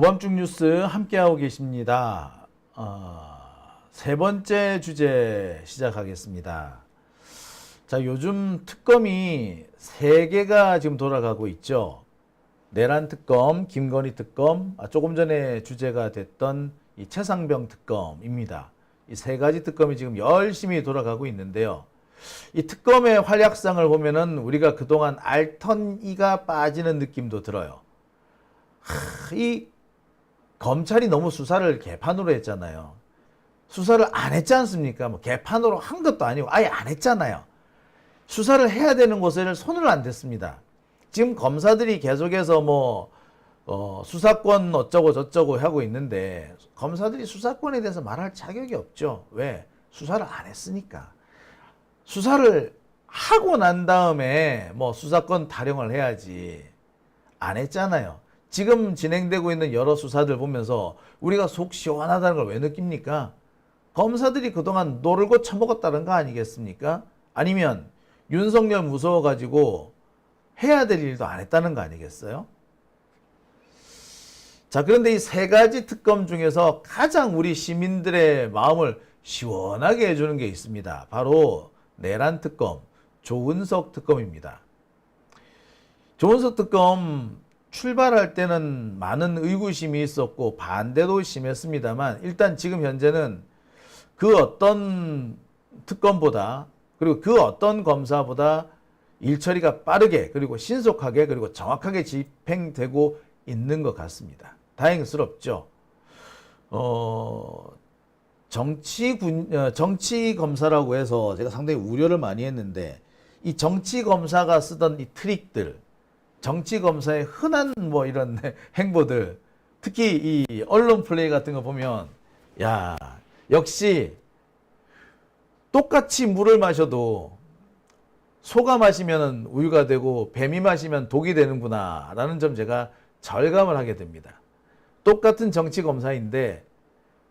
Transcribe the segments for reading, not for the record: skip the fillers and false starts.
오밤중 뉴스 함께하고 계십니다. 세 번째 주제 시작하겠습니다. 자, 요즘 특검이 세 개가 지금 돌아가고 있죠. 내란 특검, 김건희 특검, 조금 전에 주제가 됐던 이 최상병 특검입니다. 이 세 가지 특검이 지금 열심히 돌아가고 있는데요. 이 특검의 활약상을 보면은 우리가 그동안 앓던 이가 빠지는 느낌도 들어요. 이 검찰이 너무 수사를 개판으로 했잖아요. 수사를 안 했지 않습니까? 뭐 개판으로 한 것도 아니고 아예 안 했잖아요. 수사를 해야 되는 곳에는 손을 안 댔습니다. 지금 검사들이 계속해서 수사권 어쩌고 저쩌고 하고 있는데 검사들이 수사권에 대해서 말할 자격이 없죠. 왜? 수사를 안 했으니까. 수사를 하고 난 다음에 수사권 타령을 해야지. 안 했잖아요. 지금 진행되고 있는 여러 수사들 보면서 우리가 속 시원하다는 걸 왜 느낍니까? 검사들이 그동안 노르고 처먹었다는 거 아니겠습니까? 아니면 윤석열 무서워가지고 해야 될 일도 안 했다는 거 아니겠어요? 자, 그런데 이 세 가지 특검 중에서 가장 우리 시민들의 마음을 시원하게 해주는 게 있습니다. 바로 내란 특검, 조은석 특검입니다. 조은석 특검 출발할 때는 많은 의구심이 있었고 반대도 심했습니다만 일단 지금 현재는 그 어떤 특검보다 그리고 그 어떤 검사보다 일처리가 빠르게 그리고 신속하게 그리고 정확하게 집행되고 있는 것 같습니다. 다행스럽죠. 정치 검사라고 해서 제가 상당히 우려를 많이 했는데 이 정치 검사가 쓰던 이 트릭들, 정치 검사의 흔한 이런 행보들, 특히 이 언론 플레이 같은 거 보면 야, 역시 똑같이 물을 마셔도 소가 마시면 우유가 되고 뱀이 마시면 독이 되는구나 라는 점 제가 절감을 하게 됩니다. 똑같은 정치 검사인데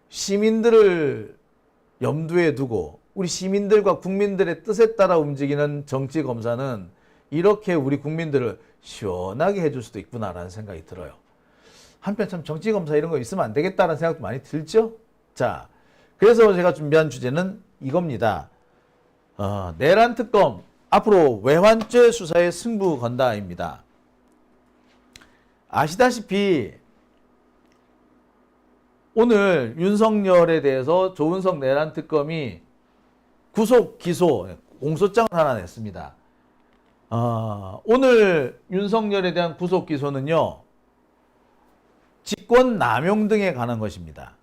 시민들을 염두에 두고 우리 시민들과 국민들의 뜻에 따라 움직이는 정치 검사는 이렇게 우리 국민들을 시원하게 해줄 수도 있구나라는 생각이 들어요. 한편 참 정치 검사 이런 거 있으면 안 되겠다는 생각도 많이 들죠. 자, 그래서 제가 준비한 주제는 이겁니다. 내란 특검 앞으로 외환죄 수사의 승부 건다입니다. 아시다시피 오늘 윤석열에 대해서 조은석 내란 특검이 구속 기소 공소장을 하나 냈습니다. 오늘 윤석열에 대한 구속 기소는요, 직권 남용 등에 관한 것입니다.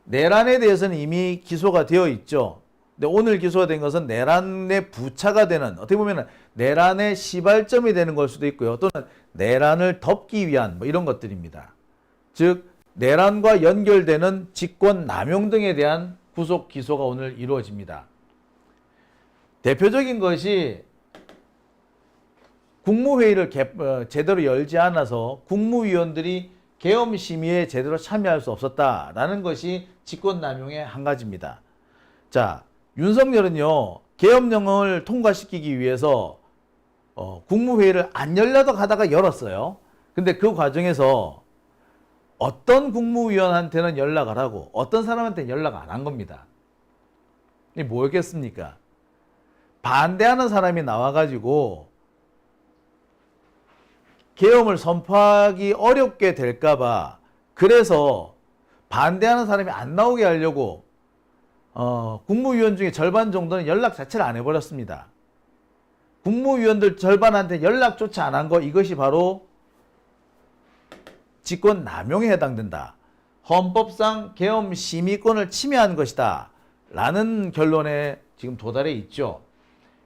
내란에 대해서는 이미 기소가 되어 있죠. 근데 오늘 기소가 된 것은 내란의 부차가 되는, 어떻게 보면 내란의 시발점이 되는 걸 수도 있고요. 또는 내란을 덮기 위한 이런 것들입니다. 즉 내란과 연결되는 직권 남용 등에 대한 구속 기소가 오늘 이루어집니다. 대표적인 것이 국무회의를 제대로 열지 않아서 국무위원들이 계엄심의에 제대로 참여할 수 없었다라는 것이 직권남용의 한 가지입니다. 자, 윤석열은요, 계엄령을 통과시키기 위해서 국무회의를 안 열려도 하다가 열었어요. 근데 그 과정에서 어떤 국무위원한테는 연락을 하고 어떤 사람한테는 연락 안 한 겁니다. 이게 뭐였겠습니까? 반대하는 사람이 나와가지고 계엄을 선포하기 어렵게 될까봐 그래서 반대하는 사람이 안 나오게 하려고 국무위원 중에 절반 정도는 연락 자체를 안 해버렸습니다. 국무위원들 절반한테 연락조차 안 한 거, 이것이 바로 직권 남용에 해당된다. 헌법상 계엄 심의권을 침해한 것이다 라는 결론에 지금 도달해 있죠.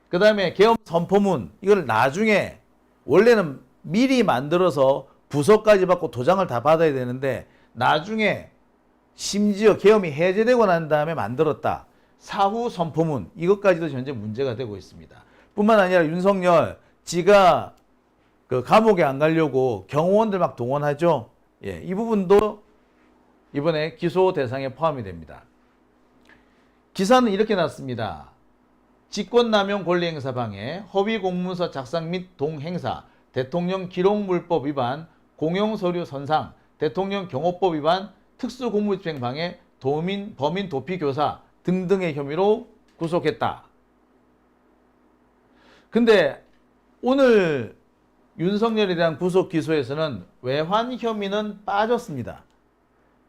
그 다음에 계엄 선포문, 이걸 나중에 원래는 미리 만들어서 부서까지 받고 도장을 다 받아야 되는데 나중에 심지어 계엄이 해제되고 난 다음에 만들었다. 사후 선포문, 이것까지도 현재 문제가 되고 있습니다. 뿐만 아니라 윤석열 지가 그 감옥에 안 가려고 경호원들 막 동원하죠. 예, 이 부분도 이번에 기소 대상에 포함이 됩니다. 기사는 이렇게 났습니다. 직권남용 권리행사 방해, 허위공문서 작성 및 동행사, 대통령 기록물법 위반, 공용서류 선상, 대통령 경호법 위반, 특수공무집행 방해, 범인 도피 교사 등등의 혐의로 구속했다. 근데 오늘 윤석열에 대한 구속 기소에서는 외환 혐의는 빠졌습니다.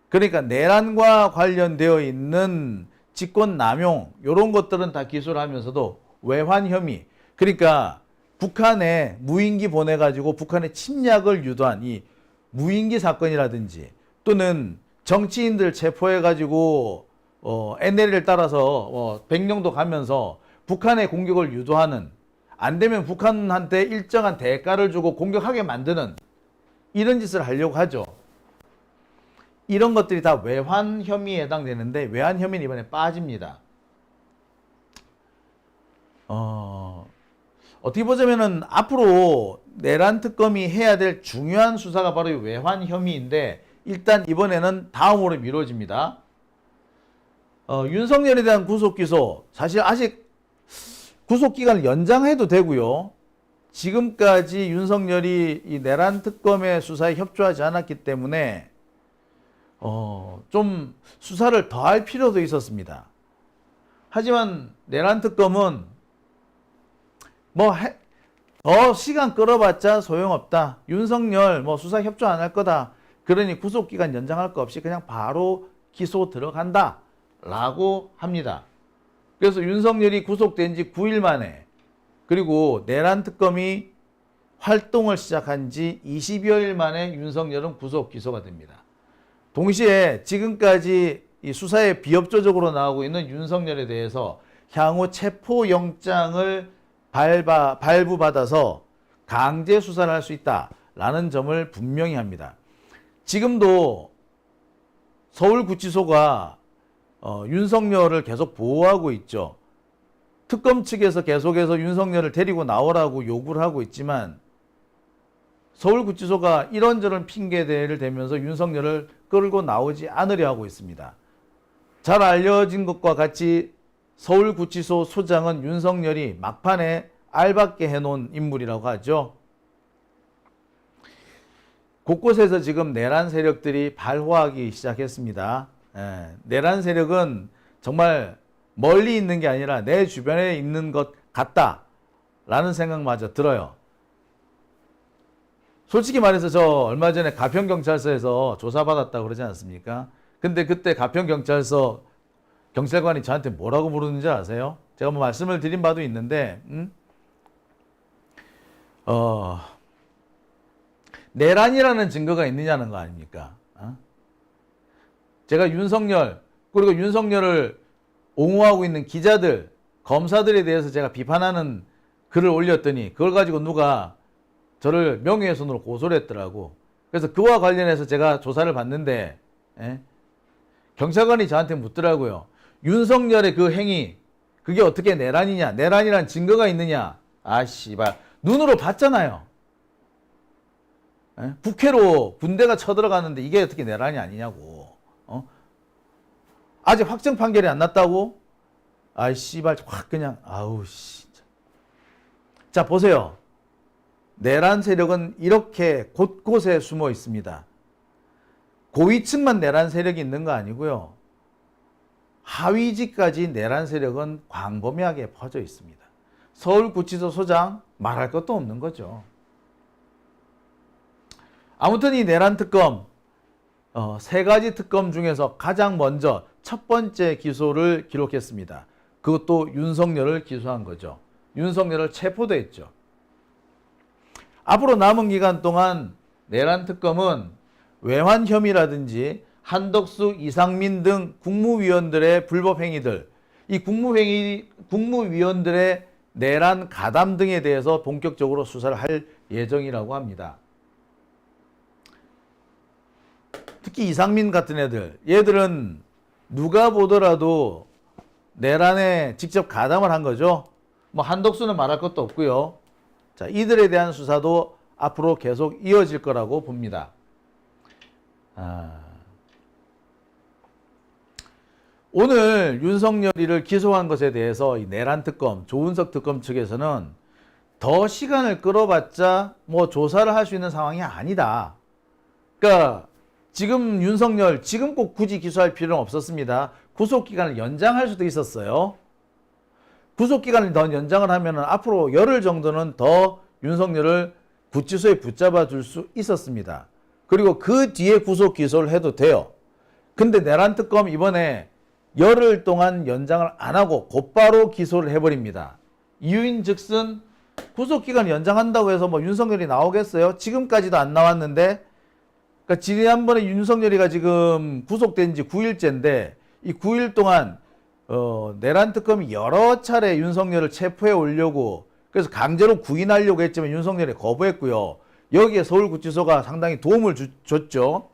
그러니까 내란과 관련되어 있는 직권 남용 이런 것들은 다 기소를 하면서도 외환 혐의, 그러니까 북한에 무인기 보내가지고 북한의 침략을 유도한 이 무인기 사건이라든지 또는 정치인들 체포해가지고 NLL을 따라서 백령도 가면서 북한의 공격을 유도하는, 안 되면 북한한테 일정한 대가를 주고 공격하게 만드는 이런 짓을 하려고 하죠. 이런 것들이 다 외환 혐의에 해당되는데 외환 혐의는 이번에 빠집니다. 어떻게 보자면은 앞으로 내란 특검이 해야 될 중요한 수사가 바로 외환 혐의인데 일단 이번에는 다음으로 미뤄집니다. 윤석열에 대한 구속 기소 사실 아직 구속 기간을 연장해도 되고요. 지금까지 윤석열이 이 내란 특검의 수사에 협조하지 않았기 때문에 좀 수사를 더 할 필요도 있었습니다. 하지만 내란 특검은 시간 끌어봤자 소용없다. 윤석열 수사 협조 안 할 거다. 그러니 구속기간 연장할 거 없이 그냥 바로 기소 들어간다 라고 합니다. 그래서 윤석열이 구속된 지 9일 만에, 그리고 내란 특검이 활동을 시작한 지 20여일 만에 윤석열은 구속 기소가 됩니다. 동시에 지금까지 이 수사에 비협조적으로 나오고 있는 윤석열에 대해서 향후 체포영장을 발부받아서 강제 수사를 할 수 있다라는 점을 분명히 합니다. 지금도 서울구치소가 윤석열을 계속 보호하고 있죠. 특검 측에서 계속해서 윤석열을 데리고 나오라고 요구를 하고 있지만 서울구치소가 이런저런 핑계대를 대면서 윤석열을 끌고 나오지 않으려 하고 있습니다. 잘 알려진 것과 같이 서울구치소 소장은 윤석열이 막판에 알받게 해놓은 인물이라고 하죠. 곳곳에서 지금 내란 세력들이 발호하기 시작했습니다. 내란 세력은 정말 멀리 있는 게 아니라 내 주변에 있는 것 같다라는 생각마저 들어요. 솔직히 말해서 저 얼마 전에 가평경찰서에서 조사받았다고 그러지 않습니까? 근데 그때 가평경찰서 경찰관이 저한테 뭐라고 부르는지 아세요? 제가 말씀을 드린 바도 있는데 내란이라는 증거가 있느냐는 거 아닙니까? 제가 윤석열, 그리고 윤석열을 옹호하고 있는 기자들, 검사들에 대해서 제가 비판하는 글을 올렸더니 그걸 가지고 누가 저를 명예훼손으로 고소를 했더라고. 그래서 그와 관련해서 제가 조사를 받는데 경찰관이 저한테 묻더라고요. 윤석열의 그 행위, 그게 어떻게 내란이냐? 내란이란 증거가 있느냐? 아 씨발, 눈으로 봤잖아요. 국회로 군대가 쳐들어가는데 이게 어떻게 내란이 아니냐고. 아직 확정 판결이 안 났다고? 아이 씨발, 확 그냥 아우 씨. 자 보세요. 내란 세력은 이렇게 곳곳에 숨어 있습니다. 고위층만 내란 세력이 있는 거 아니고요. 하위직까지 내란 세력은 광범위하게 퍼져 있습니다. 서울구치소 소장 말할 것도 없는 거죠. 아무튼 이 내란 특검, 세 가지 특검 중에서 가장 먼저 첫 번째 기소를 기록했습니다. 그것도 윤석열을 기소한 거죠. 윤석열을 체포도 했죠. 앞으로 남은 기간 동안 내란 특검은 외환 혐의라든지 한덕수, 이상민 등 국무위원들의 불법 행위들, 이 국무위원들의 내란 가담 등에 대해서 본격적으로 수사를 할 예정이라고 합니다. 특히 이상민 같은 얘들은 누가 보더라도 내란에 직접 가담을 한 거죠. 한덕수는 말할 것도 없고요. 자, 이들에 대한 수사도 앞으로 계속 이어질 거라고 봅니다. 오늘 윤석열이를 기소한 것에 대해서 이 내란 특검, 조은석 특검 측에서는 더 시간을 끌어봤자 조사를 할 수 있는 상황이 아니다. 그러니까 지금 윤석열 지금 꼭 굳이 기소할 필요는 없었습니다. 구속기간을 연장할 수도 있었어요. 구속기간을 더 연장을 하면 앞으로 열흘 정도는 더 윤석열을 구치소에 붙잡아 둘 수 있었습니다. 그리고 그 뒤에 구속 기소를 해도 돼요. 근데 내란 특검 이번에 열흘 동안 연장을 안 하고 곧바로 기소를 해버립니다. 이유인 즉슨 구속기간 연장한다고 해서 뭐 윤석열이 나오겠어요? 지금까지도 안 나왔는데, 그러니까 지난번에 윤석열이가 지금 구속된 지 9일째인데 이 9일 동안 내란 특검이 여러 차례 윤석열을 체포해 오려고, 그래서 강제로 구인하려고 했지만 윤석열이 거부했고요. 여기에 서울구치소가 상당히 도움을 줬죠.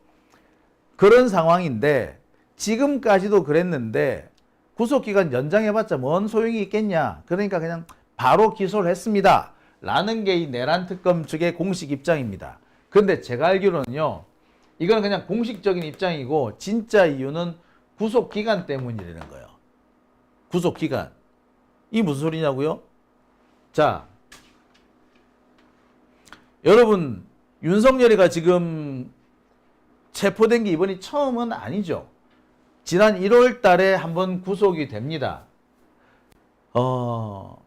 그런 상황인데 지금까지도 그랬는데 구속기간 연장해봤자 뭔 소용이 있겠냐. 그러니까 그냥 바로 기소를 했습니다 라는 게 이 내란 특검 측의 공식 입장입니다. 그런데 제가 알기로는요, 이건 그냥 공식적인 입장이고 진짜 이유는 구속기간 때문이라는 거예요. 구속기간. 이 무슨 소리냐고요? 자, 여러분, 윤석열이가 지금 체포된 게 이번이 처음은 아니죠. 지난 1월 달에 한번 구속이 됩니다.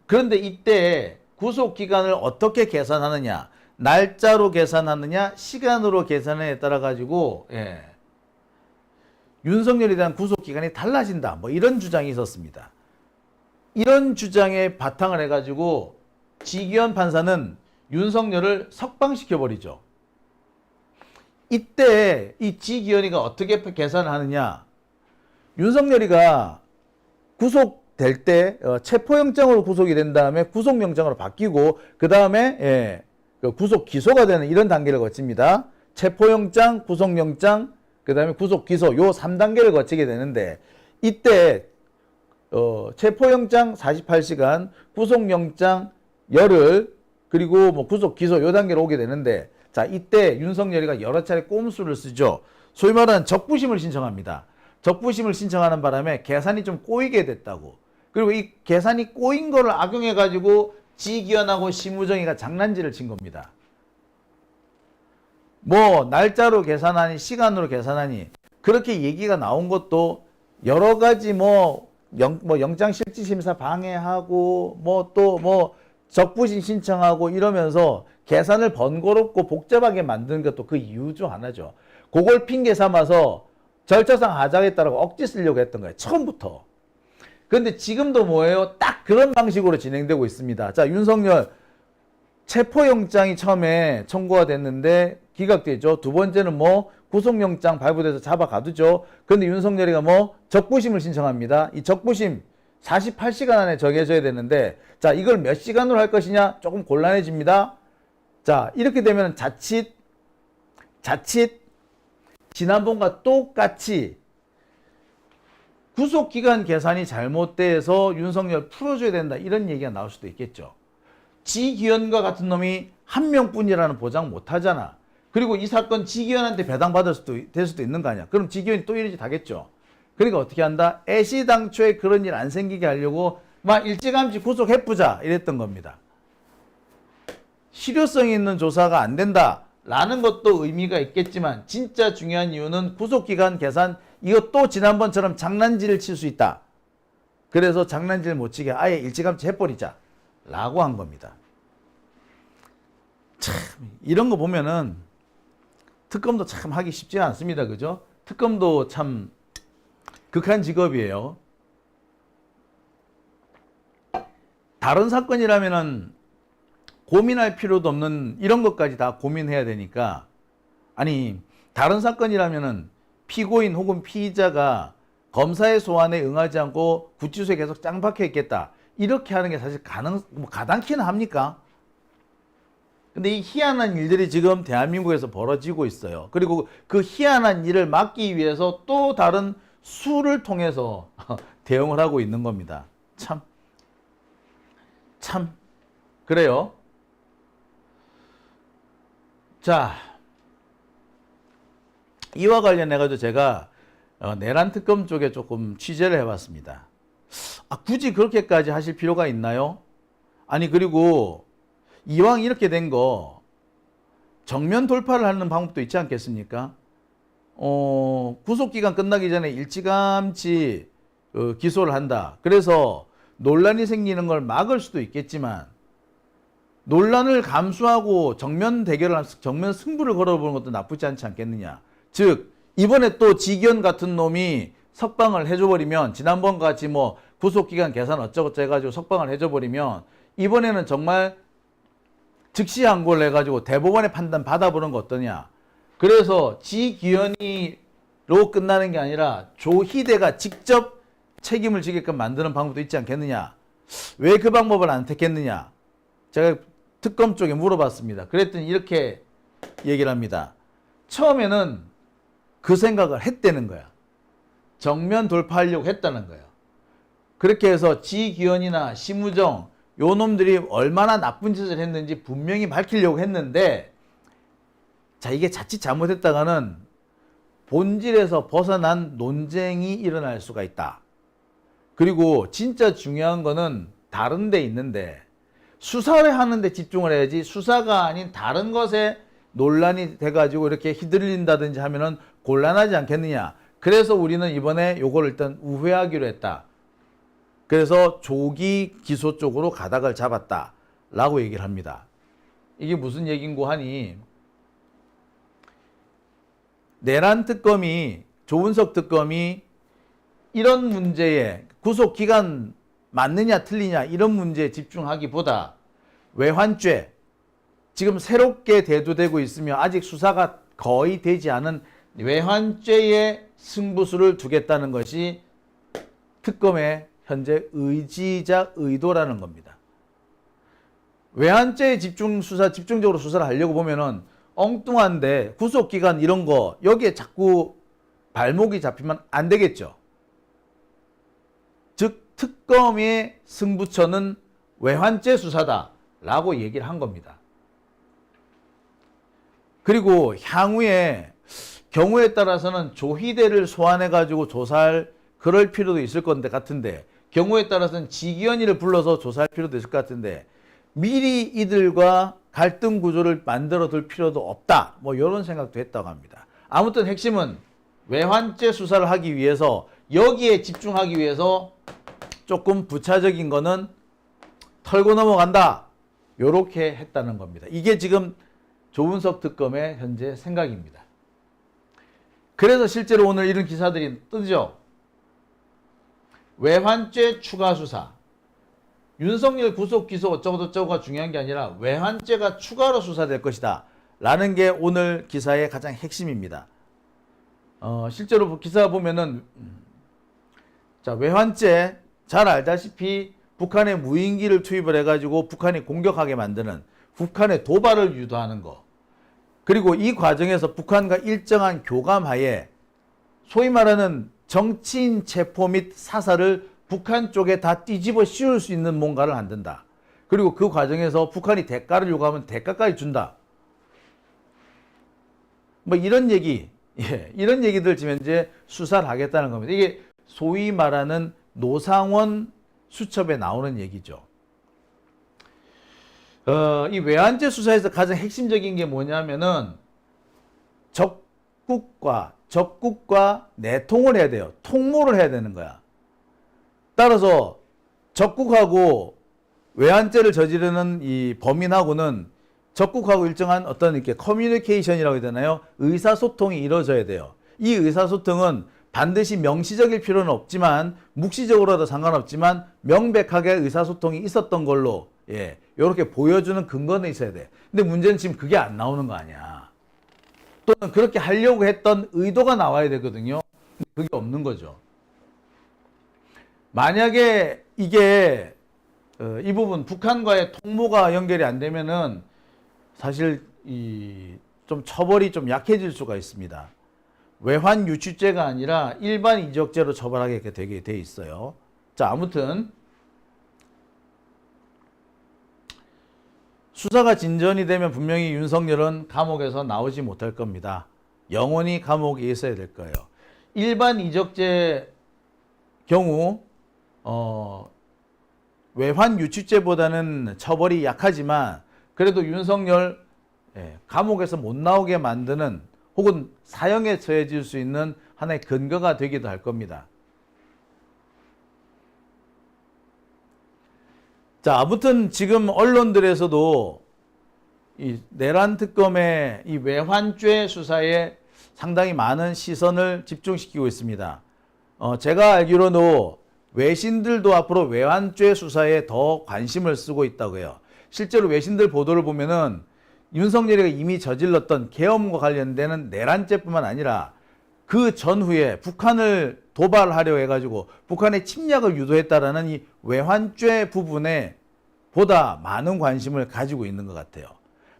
그런데 이때 구속기간을 어떻게 계산하느냐, 날짜로 계산하느냐, 시간으로 계산에 따라 가지고, 윤석열에 대한 구속기간이 달라진다. 뭐 이런 주장이 있었습니다. 이런 주장에 바탕을 해가지고 지기현 판사는 윤석열을 석방시켜버리죠. 이때 이 지기현이가 어떻게 계산을 하느냐. 윤석열이가 구속될 때 체포영장으로 구속이 된 다음에 구속영장으로 바뀌고 그 다음에 구속 기소가 되는 이런 단계를 거칩니다. 체포영장, 구속영장, 그 다음에 구속 기소 요 3단계를 거치게 되는데 이때 체포영장 48시간, 구속영장 열흘, 그리고 뭐 구속 기소 요 단계로 오게 되는데, 자, 이때 윤석열이가 여러 차례 꼼수를 쓰죠. 소위 말하는 적부심을 신청합니다. 적부심을 신청하는 바람에 계산이 좀 꼬이게 됐다고. 그리고 이 계산이 꼬인 거를 악용해 가지고 지기현하고 심우정이가 장난질을 친 겁니다. 뭐 날짜로 계산하니 시간으로 계산하니 그렇게 얘기가 나온 것도 여러 가지 영장실질심사 방해하고 또 적부심 신청하고 이러면서 계산을 번거롭고 복잡하게 만드는 것도 그 이유 중 하나죠. 그걸 핑계 삼아서 절차상 하자겠다라고 억지 쓰려고 했던 거예요. 처음부터. 그런데 지금도 뭐예요? 딱 그런 방식으로 진행되고 있습니다. 자, 윤석열 체포영장이 처음에 청구가 됐는데 기각되죠. 두 번째는 구속영장 발부돼서 잡아가두죠. 그런데 윤석열이가 적부심을 신청합니다. 이 적부심 48시간 안에 정해져야 되는데, 자, 이걸 몇 시간으로 할 것이냐? 조금 곤란해집니다. 자, 이렇게 되면 자칫 지난번과 똑같이 구속기간 계산이 잘못돼서 윤석열 풀어줘야 된다 이런 얘기가 나올 수도 있겠죠. 지기현과 같은 놈이 한 명뿐이라는 보장 못하잖아. 그리고 이 사건 지기현한테 배당받을 될 수도 있는 거 아니야. 그럼 지기현이 또 이러지 다겠죠. 그러니까 어떻게 한다? 애시당초에 그런 일 안 생기게 하려고 막 일찌감치 구속해보자 이랬던 겁니다. 실효성 있는 조사가 안 된다라는 것도 의미가 있겠지만 진짜 중요한 이유는 구속기간 계산, 이것도 지난번처럼 장난질을 칠 수 있다. 그래서 장난질 못 치게 아예 일찌감치 해버리자 라고 한 겁니다. 참 이런 거 보면은 특검도 참 하기 쉽지 않습니다. 그죠? 특검도 참 극한 직업이에요. 다른 사건이라면은 고민할 필요도 없는 이런 것까지 다 고민해야 되니까, 아니 다른 사건이라면은 피고인 혹은 피의자가 검사의 소환에 응하지 않고 구치소에 계속 짱 박혀 있겠다 이렇게 하는 게 사실 가당키는 합니까? 근데 이 희한한 일들이 지금 대한민국에서 벌어지고 있어요. 그리고 그 희한한 일을 막기 위해서 또 다른 수를 통해서 대응을 하고 있는 겁니다. 참 그래요. 자, 이와 관련해가지고 제가 내란 특검 쪽에 조금 취재를 해봤습니다. 굳이 그렇게까지 하실 필요가 있나요? 아니, 그리고 이왕 이렇게 된 거 정면 돌파를 하는 방법도 있지 않겠습니까? 구속기간 끝나기 전에 일찌감치 기소를 한다. 그래서 논란이 생기는 걸 막을 수도 있겠지만 논란을 감수하고 정면 대결을, 정면 승부를 걸어보는 것도 나쁘지 않지 않겠느냐. 즉 이번에 또 지기현 같은 놈이 석방을 해줘버리면, 지난번 같이 뭐 구속기간 계산 어쩌고저쩌고 해가지고 석방을 해줘버리면 이번에는 정말 즉시 항고를 해가지고 대법원의 판단 받아보는 거 어떠냐. 그래서 지기현이로 끝나는 게 아니라 조희대가 직접 책임을 지게끔 만드는 방법도 있지 않겠느냐. 왜 그 방법을 안 택했느냐. 제가 특검 쪽에 물어봤습니다. 그랬더니 이렇게 얘기를 합니다. 처음에는 그 생각을 했다는 거야. 정면 돌파하려고 했다는 거예요. 그렇게 해서 지기현이나 심우정 요 놈들이 얼마나 나쁜 짓을 했는지 분명히 밝히려고 했는데, 자, 이게 자칫 잘못했다가는 본질에서 벗어난 논쟁이 일어날 수가 있다. 그리고 진짜 중요한 거는 다른 데 있는데, 수사를 하는데 집중을 해야지 수사가 아닌 다른 것에 논란이 돼가지고 이렇게 휘둘린다든지 하면은 곤란하지 않겠느냐. 그래서 우리는 이번에 요거를 일단 우회하기로 했다. 그래서 조기 기소 쪽으로 가닥을 잡았다 라고 얘기를 합니다. 이게 무슨 얘긴고 하니, 내란 특검이, 조은석 특검이 이런 문제에 구속기간 맞느냐 틀리냐 이런 문제에 집중하기보다 외환죄, 지금 새롭게 대두되고 있으며 아직 수사가 거의 되지 않은 외환죄의 승부수를 두겠다는 것이 특검의 현재 의지자 의도라는 겁니다. 외환죄에 집중적으로 수사를 하려고 보면은 엉뚱한데 구속기간 이런 거 여기에 자꾸 발목이 잡히면 안 되겠죠. 즉 특검의 승부처는 외환죄 수사다라고 얘기를 한 겁니다. 그리고 향후에 경우에 따라서는 조희대를 소환해가지고 조사할 그럴 필요도 있을 건데 같은데, 경우에 따라서는 지기현이를 불러서 조사할 필요도 있을 것 같은데, 미리 이들과 갈등 구조를 만들어 둘 필요도 없다. 뭐 이런 생각도 했다고 합니다. 아무튼 핵심은 외환죄 수사를 하기 위해서, 여기에 집중하기 위해서 조금 부차적인 거는 털고 넘어간다. 요렇게 했다는 겁니다. 이게 지금 조은석 특검의 현재 생각입니다. 그래서 실제로 오늘 이런 기사들이 뜨죠. 외환죄 추가 수사. 윤석열 구속 기소 어쩌고저쩌고가 중요한 게 아니라 외환죄가 추가로 수사될 것이다 라는 게 오늘 기사의 가장 핵심입니다. 실제로 기사 보면은 자, 외환죄 잘 알다시피 북한에 무인기를 투입을 해가지고 북한이 공격하게 만드는, 북한의 도발을 유도하는 거, 그리고 이 과정에서 북한과 일정한 교감하에 소위 말하는 정치인 체포 및 사살을 북한 쪽에 다 뒤집어 씌울 수 있는 뭔가를 만든다. 그리고 그 과정에서 북한이 대가를 요구하면 대가까지 준다. 뭐 이런 얘기, 이런 얘기들 지금 현재 수사를 하겠다는 겁니다. 이게 소위 말하는 노상원 수첩에 나오는 얘기죠. 이 외환죄 수사에서 가장 핵심적인 게 뭐냐면은 적국과 내통을 해야 돼요. 통모를 해야 되는 거야. 따라서 적국하고 외환죄를 저지르는 이 범인하고는 적국하고 일정한 어떤 이렇게 커뮤니케이션이라고 해야 되나요? 의사소통이 이루어져야 돼요. 이 의사소통은 반드시 명시적일 필요는 없지만, 묵시적으로도 상관없지만 명백하게 의사소통이 있었던 걸로 이렇게 보여주는 근거는 있어야 돼. 근데 문제는 지금 그게 안 나오는 거 아니야. 또는 그렇게 하려고 했던 의도가 나와야 되거든요. 그게 없는 거죠. 만약에 이게 이 부분 북한과의 통모가 연결이 안 되면은 사실 좀 처벌이 좀 약해질 수가 있습니다. 외환 유치죄가 아니라 일반 이적죄로 처벌하게 되게 돼 있어요. 자, 아무튼 수사가 진전이 되면 분명히 윤석열은 감옥에서 나오지 못할 겁니다. 영원히 감옥에 있어야 될 거예요. 일반 이적죄 경우 외환 유치죄보다는 처벌이 약하지만 그래도 윤석열 감옥에서 못 나오게 만드는, 혹은 사형에 처해질 수 있는 하나의 근거가 되기도 할 겁니다. 자, 아무튼 지금 언론들에서도 이 내란 특검의 이 외환죄 수사에 상당히 많은 시선을 집중시키고 있습니다. 제가 알기로도 외신들도 앞으로 외환죄 수사에 더 관심을 쓰고 있다고 해요. 실제로 외신들 보도를 보면은 윤석열이가 이미 저질렀던 계엄과 관련되는 내란죄뿐만 아니라 그 전후에 북한을 도발하려 해가지고 북한의 침략을 유도했다라는 이 외환죄 부분에 보다 많은 관심을 가지고 있는 것 같아요.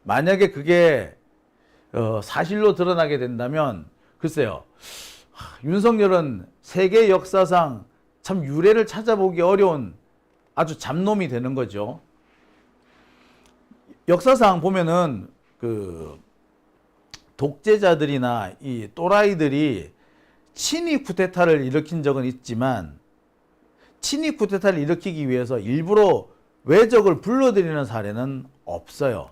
만약에 그게 사실로 드러나게 된다면 글쎄요, 윤석열은 세계 역사상 참 유례를 찾아보기 어려운 아주 잡놈이 되는 거죠. 역사상 보면은 그 독재자들이나 이 또라이들이 친위 쿠데타를 일으킨 적은 있지만 친위 쿠데타를 일으키기 위해서 일부러 외적을 불러들이는 사례는 없어요.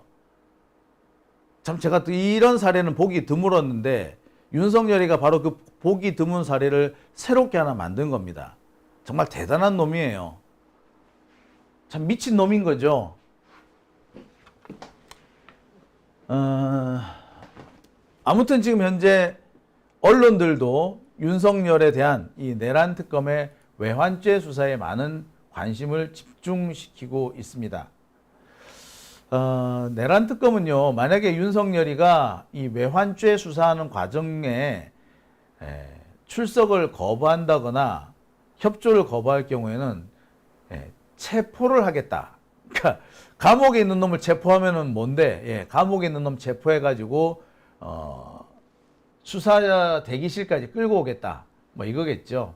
참 제가 또 이런 사례는 보기 드물었는데 윤석열이가 바로 그 보기 드문 사례를 새롭게 하나 만든 겁니다. 정말 대단한 놈이에요. 참 미친 놈인 거죠. 아무튼 지금 현재 언론들도 윤석열에 대한 이 내란 특검의 외환죄 수사에 많은 관심을 집중시키고 있습니다. 내란 특검은요, 만약에 윤석열이가 이 외환죄 수사하는 과정에 출석을 거부한다거나 협조를 거부할 경우에는 체포를 하겠다. 그러니까 감옥에 있는 놈을 체포하면은 뭔데? 감옥에 있는 놈 체포해가지고 수사 대기실까지 끌고 오겠다. 뭐 이거겠죠.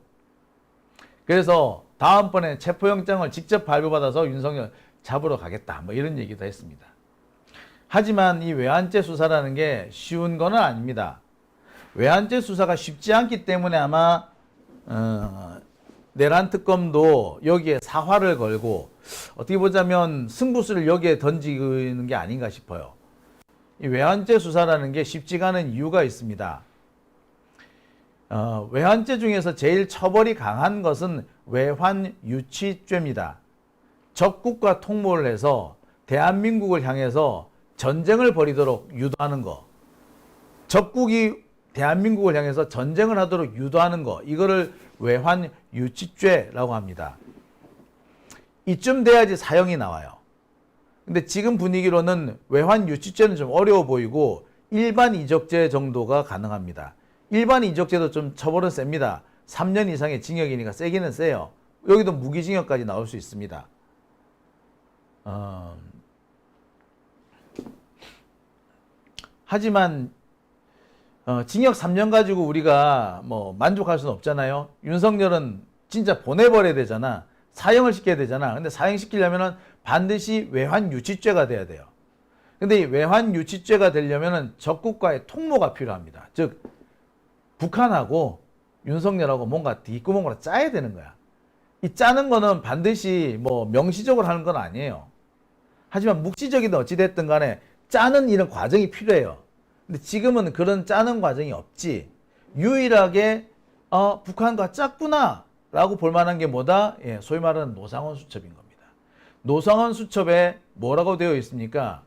그래서 다음번에 체포영장을 직접 발부받아서 윤석열 잡으러 가겠다. 뭐 이런 얘기도 했습니다. 하지만 이 외환죄 수사라는 게 쉬운 건 아닙니다. 외환죄 수사가 쉽지 않기 때문에 아마 내란 특검도 여기에 사활을 걸고 어떻게 보자면 승부수를 여기에 던지는 게 아닌가 싶어요. 이 외환죄 수사라는 게 쉽지가 않은 이유가 있습니다. 외환죄 중에서 제일 처벌이 강한 것은 외환유치죄입니다. 적국과 통모를 해서 대한민국을 향해서 전쟁을 벌이도록 유도하는 거. 적국이 대한민국을 향해서 전쟁을 하도록 유도하는 거. 이거를 외환유치죄라고 합니다. 이쯤 돼야지 사형이 나와요. 근데 지금 분위기로는 외환유치죄는 좀 어려워 보이고 일반 이적죄 정도가 가능합니다. 일반 이적죄도 좀 처벌은 셉니다. 3년 이상의 징역이니까 세기는 세요. 여기도 무기징역까지 나올 수 있습니다. 하지만 징역 3년 가지고 우리가 뭐 만족할 수는 없잖아요. 윤석열은 진짜 보내버려야 되잖아. 사형을 시켜야 되잖아. 근데 사형시키려면 반드시 외환유치죄가 돼야 돼요. 근데 이 외환유치죄가 되려면 적국과의 통모가 필요합니다. 즉 북한하고 윤석열하고 뭔가 뒷구멍으로 짜야 되는 거야. 이 짜는 거는 반드시 뭐 명시적으로 하는 건 아니에요. 하지만 묵시적이든 어찌됐든 간에 짜는 이런 과정이 필요해요. 근데 지금은 그런 짜는 과정이 없지. 유일하게 북한과 짰구나 라고 볼 만한 게 뭐다? 소위 말하는 노상원 수첩인 겁니다. 노상원 수첩에 뭐라고 되어 있습니까?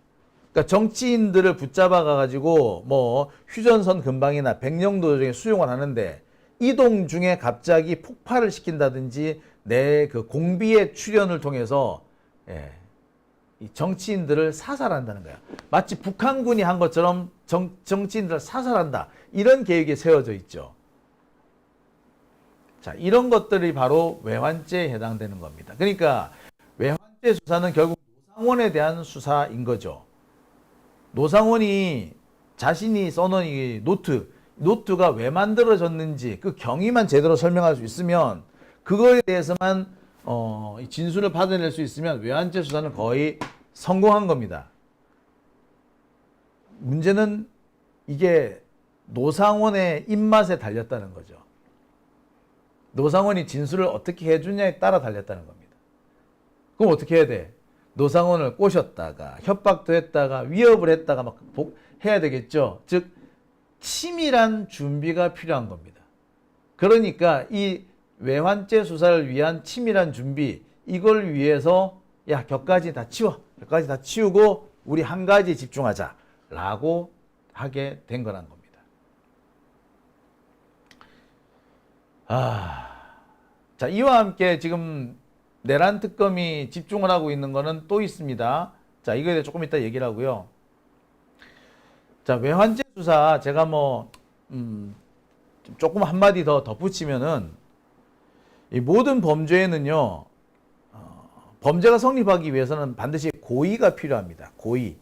그러니까 정치인들을 붙잡아 가지고 뭐 휴전선 근방이나 백령도 중에 수용을 하는데 이동 중에 갑자기 폭발을 시킨다든지 내 그 공비의 출연을 통해서 이 정치인들을 사살한다는 거야. 마치 북한군이 한 것처럼 정치인들을 사살한다. 이런 계획이 세워져 있죠. 자, 이런 것들이 바로 외환죄에 해당되는 겁니다. 그러니까 외환죄 수사는 결국 노상원에 대한 수사인 거죠. 노상원이 자신이 써놓은 이 노트가 왜 만들어졌는지 그 경위만 제대로 설명할 수 있으면 그거에 대해서만 진술을 받아낼 수 있으면 외환죄 수사는 거의 성공한 겁니다. 문제는 이게 노상원의 입맛에 달렸다는 거죠. 노상원이 진술을 어떻게 해주냐에 따라 달렸다는 겁니다. 그럼 어떻게 해야 돼? 노상원을 꼬셨다가 협박도 했다가 위협을 했다가 막 해야 되겠죠. 즉 치밀한 준비가 필요한 겁니다. 그러니까 이 외환죄 수사를 위한 치밀한 준비, 이걸 위해서 야, 격까지 다 치워. 격까지 다 치우고 우리 한 가지에 집중하자 라고 하게 된 거란 겁니다. 자, 이와 함께 지금 내란 특검이 집중을 하고 있는 거는 또 있습니다. 자, 이거에 대해 조금 이따 얘기를 하고요. 자, 외환죄 수사 제가 조금 한마디 더 덧붙이면은 이 모든 범죄에는요, 범죄가 성립하기 위해서는 반드시 고의가 필요합니다. 고의.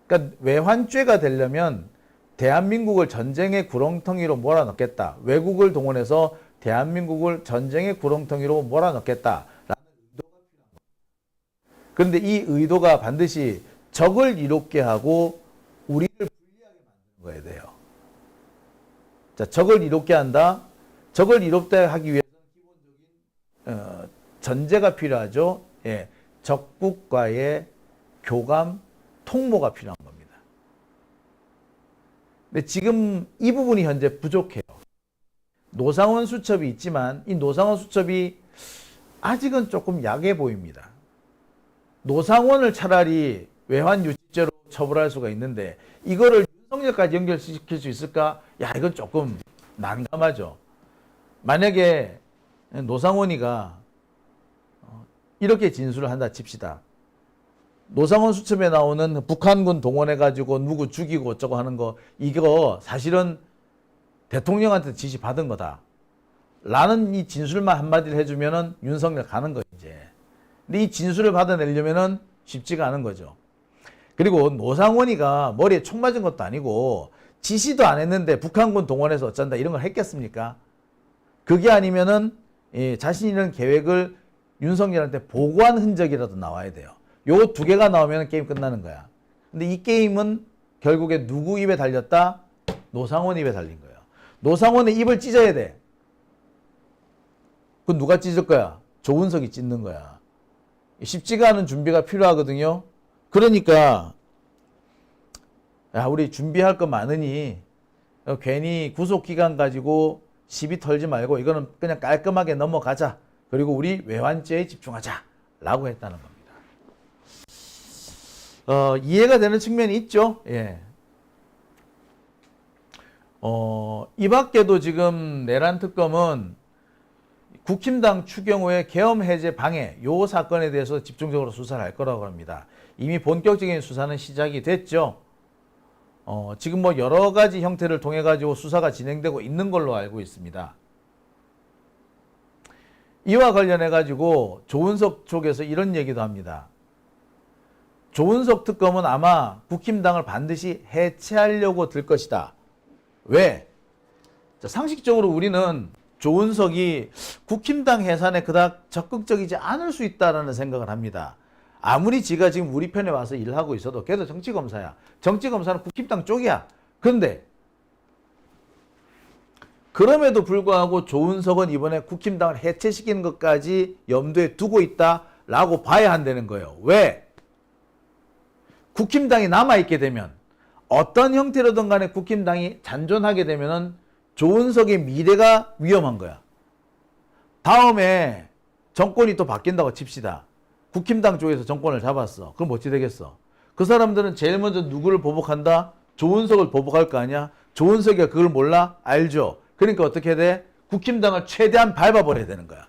그러니까 외환죄가 되려면 대한민국을 전쟁의 구렁텅이로 몰아넣겠다. 외국을 동원해서 대한민국을 전쟁의 구렁텅이로 몰아넣겠다라는 의도가 필요합니다. 그런데 이 의도가 반드시 적을 이롭게 하고 우리를 불리하게 만드는 거야 돼요. 자, 적을 이롭게 한다. 적을 이롭게 하기 위해서는 기본적인 전제가 필요하죠. 예, 적국과의 교감, 통모가 필요한 겁니다. 근데 지금 이 부분이 현재 부족해요. 노상원 수첩이 있지만 이 노상원 수첩이 아직은 조금 약해 보입니다. 노상원을 차라리 외환유치죄로 처벌할 수가 있는데 이거를 윤석열까지 연결시킬 수 있을까? 야, 이건 조금 난감하죠. 만약에 노상원이가 이렇게 진술을 한다 칩시다. 노상원 수첩에 나오는 북한군 동원해가지고 누구 죽이고 어쩌고 하는 거, 이거 사실은 대통령한테 지시 받은 거다 라는 이 진술만 한마디를 해주면은 윤석열 가는 거 이제. 근데 이 진술을 받아내려면은 쉽지가 않은 거죠. 그리고 노상원이가 머리에 총 맞은 것도 아니고 지시도 안 했는데 북한군 동원해서 어쩐다 이런 걸 했겠습니까? 그게 아니면은 자신이 이런 계획을 윤석열한테 보고한 흔적이라도 나와야 돼요. 요 두 개가 나오면 게임 끝나는 거야. 근데 이 게임은 결국에 누구 입에 달렸다? 노상원 입에 달린 거예요. 노상원의 입을 찢어야 돼. 그건 누가 찢을 거야? 조은석이 찢는 거야. 쉽지가 않은 준비가 필요하거든요. 그러니까 야, 우리 준비할 거 많으니 괜히 구속기간 가지고 시비 털지 말고 이거는 그냥 깔끔하게 넘어가자. 그리고 우리 외환죄에 집중하자 라고 했다는 겁니다. 이해가 되는 측면이 있죠. 예. 이 밖에도 지금 내란 특검은 국힘당 추경호의 계엄 해제 방해 요 사건에 대해서 집중적으로 수사를 할 거라고 합니다. 이미 본격적인 수사는 시작이 됐죠. 지금 뭐 여러 가지 형태를 통해 가지고 수사가 진행되고 있는 걸로 알고 있습니다. 이와 관련해 가지고 조은석 쪽에서 이런 얘기도 합니다. 조은석 특검은 아마 국힘당을 반드시 해체하려고 들 것이다. 왜? 자, 상식적으로 우리는 조은석이 국힘당 해산에 그닥 적극적이지 않을 수 있다라는 생각을 합니다. 아무리 지가 지금 우리 편에 와서 일을 하고 있어도 걔도 정치검사야. 정치검사는 국힘당 쪽이야. 그런데 그럼에도 불구하고 조은석은 이번에 국힘당을 해체시키는 것까지 염두에 두고 있다라고 봐야 한다는 거예요. 왜? 국힘당이 남아있게 되면 어떤 형태로든 간에 국힘당이 잔존하게 되면은 조은석의 미래가 위험한 거야. 다음에 정권이 또 바뀐다고 칩시다. 국힘당 쪽에서 정권을 잡았어. 그럼 어찌 되겠어? 그 사람들은 제일 먼저 누구를 보복한다? 조은석을 보복할 거 아니야? 조은석이가 그걸 몰라? 알죠? 그러니까 어떻게 돼? 국힘당을 최대한 밟아버려야 되는 거야.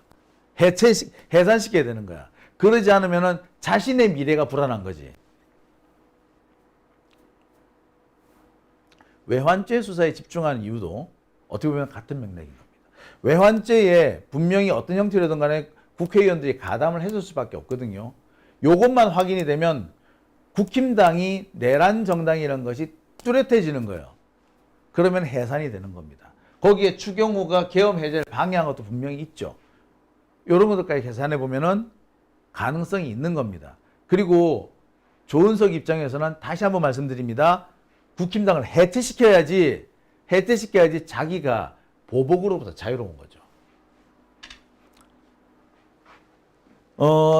해산시켜야 되는 거야. 그러지 않으면은 자신의 미래가 불안한 거지. 외환죄 수사에 집중하는 이유도 어떻게 보면 같은 맥락인 겁니다. 외환죄에 분명히 어떤 형태로든 간에 국회의원들이 가담을 해줄 수밖에 없거든요. 요것만 확인이 되면 국힘당이 내란 정당이라는 것이 뚜렷해지는 거예요. 그러면 해산이 되는 겁니다. 거기에 추경호가 계엄 해제를 방해한 것도 분명히 있죠. 이런 것들까지 계산해 보면은 가능성이 있는 겁니다. 그리고 조은석 입장에서는 다시 한번 말씀드립니다. 국힘당을 해체시켜야지 자기가 보복으로부터 자유로운 거죠.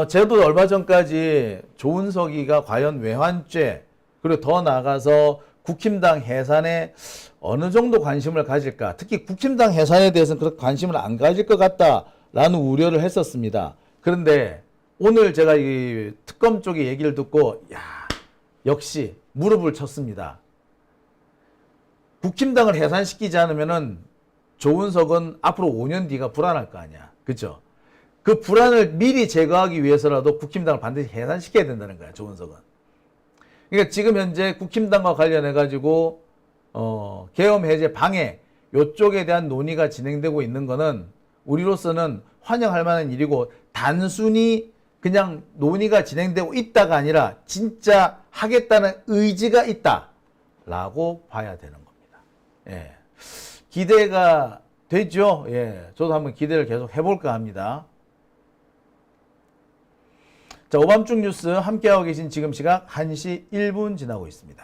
저도 얼마 전까지 조은석이가 과연 외환죄 그리고 더 나아가서 국힘당 해산에 어느 정도 관심을 가질까? 특히 국힘당 해산에 대해서는 그렇게 관심을 안 가질 것 같다라는 우려를 했었습니다. 그런데 오늘 제가 이 특검 쪽의 얘기를 듣고 역시 무릎을 쳤습니다. 국힘당을 해산시키지 않으면은 조은석은 앞으로 5년 뒤가 불안할 거 아니야. 그죠? 그 불안을 미리 제거하기 위해서라도 국힘당을 반드시 해산시켜야 된다는 거야, 조은석은. 그러니까 지금 현재 국힘당과 관련해가지고, 계엄 해제 방해, 요쪽에 대한 논의가 진행되고 있는 거는 우리로서는 환영할 만한 일이고, 단순히 그냥 논의가 진행되고 있다가 아니라 진짜 하겠다는 의지가 있다라고 봐야 되는 겁니다. 예. 기대가 되죠? 예. 저도 한번 기대를 계속 해볼까 합니다. 자, 오밤중 뉴스 함께하고 계신 지금 시각 1시 1분 지나고 있습니다.